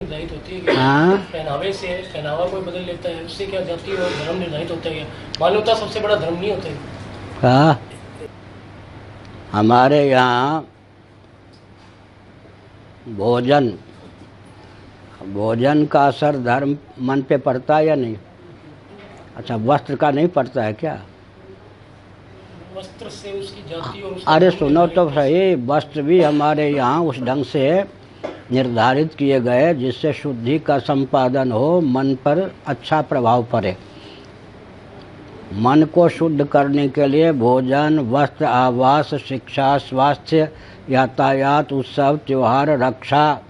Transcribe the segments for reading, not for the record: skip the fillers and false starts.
निर्धारित होती है कि हाँ पहनावे से पहनावा कोई बदल लेता है, उससे क्या जाति और धर्म निर्धारित होता है? मानवता सबसे बड़ा धर्म नहीं होता है? हाँ, हमारे यहाँ भोजन भोजन का असर धर्म मन पे पड़ता है या नहीं? अच्छा, वस्त्र का नहीं पड़ता है क्या? वस्त्र से उसकी जाति और उसका अरे धर्म सुनो तो निर्धारित सही, वस्त्र भी हमारे यहाँ उस ढंग से निर्धारित किए गए जिससे शुद्धि का संपादन हो, मन पर अच्छा प्रभाव पड़े। मन को शुद्ध करने के लिए भोजन, वस्त्र, आवास, शिक्षा, स्वास्थ्य, यातायात, उत्सव, त्योहार, रक्षा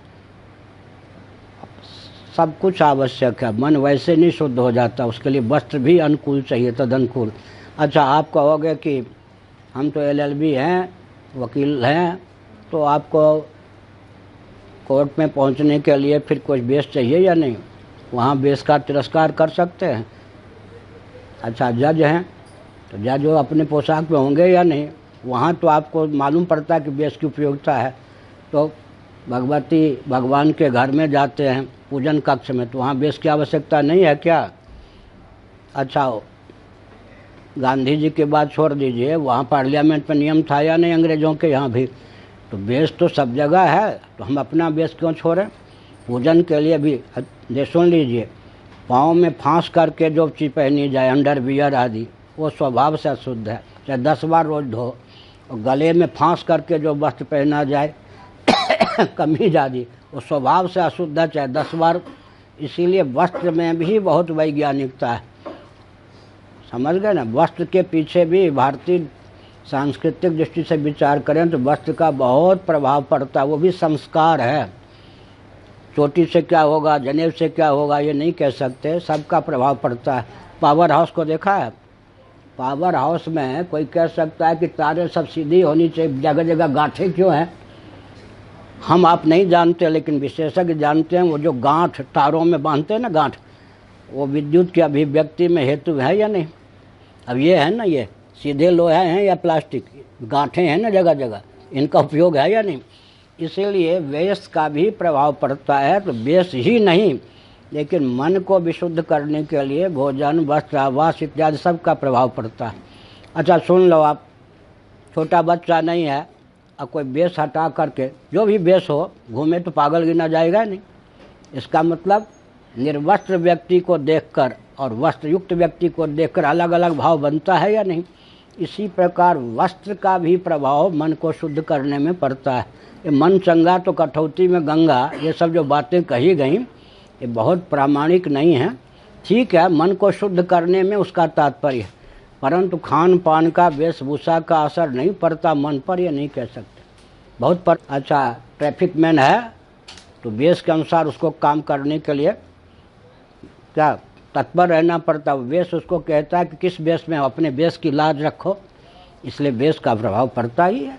सब कुछ आवश्यक है। मन वैसे नहीं शुद्ध हो जाता, उसके लिए वस्त्र भी अनुकूल चाहिए, तदनुकूल। अच्छा, आप कहोगे कि हम तो एलएलबी हैं, वकील हैं, तो आपको कोर्ट में पहुंचने के लिए फिर कुछ बेस चाहिए या नहीं? वहाँ बेस का तिरस्कार कर सकते हैं। अच्छा, जज हैं तो जज वो अपने पोशाक में होंगे या नहीं? वहाँ तो आपको मालूम पड़ता है कि बेस की उपयोगिता है। तो भगवान के घर में जाते हैं पूजन कक्ष में, तो वहाँ बेस की आवश्यकता नहीं है क्या? अच्छा, गांधी जी की बात छोड़ दीजिए, वहाँ पार्लियामेंट में नियम था या नहीं? अंग्रेज़ों के यहाँ भी तो बेस तो सब जगह है, तो हम अपना बेस क्यों छोड़ें? पूजन के लिए भी सुन लीजिए, पाँव में फांस करके जो चीज़ पहनी जाए, अंडरवियर आदि, वो स्वभाव से अशुद्ध है, चाहे 10 बार रोज धो। और गले में फांस करके जो वस्त्र पहना जाए कमीज आदि, वो स्वभाव से अशुद्ध है, चाहे 10 बार। इसीलिए वस्त्र में भी बहुत वैज्ञानिकता है, समझ गए ना? वस्त्र के पीछे भी भारतीय सांस्कृतिक दृष्टि से विचार करें तो वस्त्र का बहुत प्रभाव पड़ता है, वो भी संस्कार है। चोटी से क्या होगा, जनेब से क्या होगा, ये नहीं कह सकते, सबका प्रभाव पड़ता है। पावर हाउस को देखा है? पावर हाउस में कोई कह सकता है कि तारे सब सीधी होनी चाहिए, जगह जगह गांठें क्यों हैं? हम आप नहीं जानते, लेकिन विशेषज्ञ जानते हैं। वो जो गांठ तारों में बांधते हैं ना, गांठ, वो विद्युत की अभिव्यक्ति में हेतु है या नहीं? अब ये है ना, ये सीधे लोहे हैं या प्लास्टिक, गांठें हैं ना जगह जगह, इनका उपयोग है या नहीं? इसीलिए वेश का भी प्रभाव पड़ता है। तो वेश ही नहीं, लेकिन मन को विशुद्ध करने के लिए भोजन, वस्त्र, आवास इत्यादि सब का प्रभाव पड़ता है। अच्छा सुन लो, आप छोटा बच्चा नहीं है, अब कोई वेश हटा करके जो भी वेश हो घूमे तो पागल गिना जाएगा नहीं। इसका मतलब निर्वस्त्र व्यक्ति को देखकर और वस्त्रयुक्त व्यक्ति को देखकर अलग अलग भाव बनता है या नहीं? इसी प्रकार वस्त्र का भी प्रभाव मन को शुद्ध करने में पड़ता है। ये मन चंगा तो कठौती में गंगा, ये सब जो बातें कही गई ये बहुत प्रामाणिक नहीं है। ठीक है, मन को शुद्ध करने में उसका तात्पर्य है, परंतु खान पान का, वेशभूषा का असर नहीं पड़ता मन पर, ये नहीं कह सकते। बहुत पर अच्छा, ट्रैफिक मैन है तो वेश के अनुसार उसको काम करने के लिए क्या तत्पर रहना पड़ता है। वेश उसको कहता है कि किस वेश में हो, अपने वेश की लाज रखो, इसलिए वेश का प्रभाव पड़ता ही है।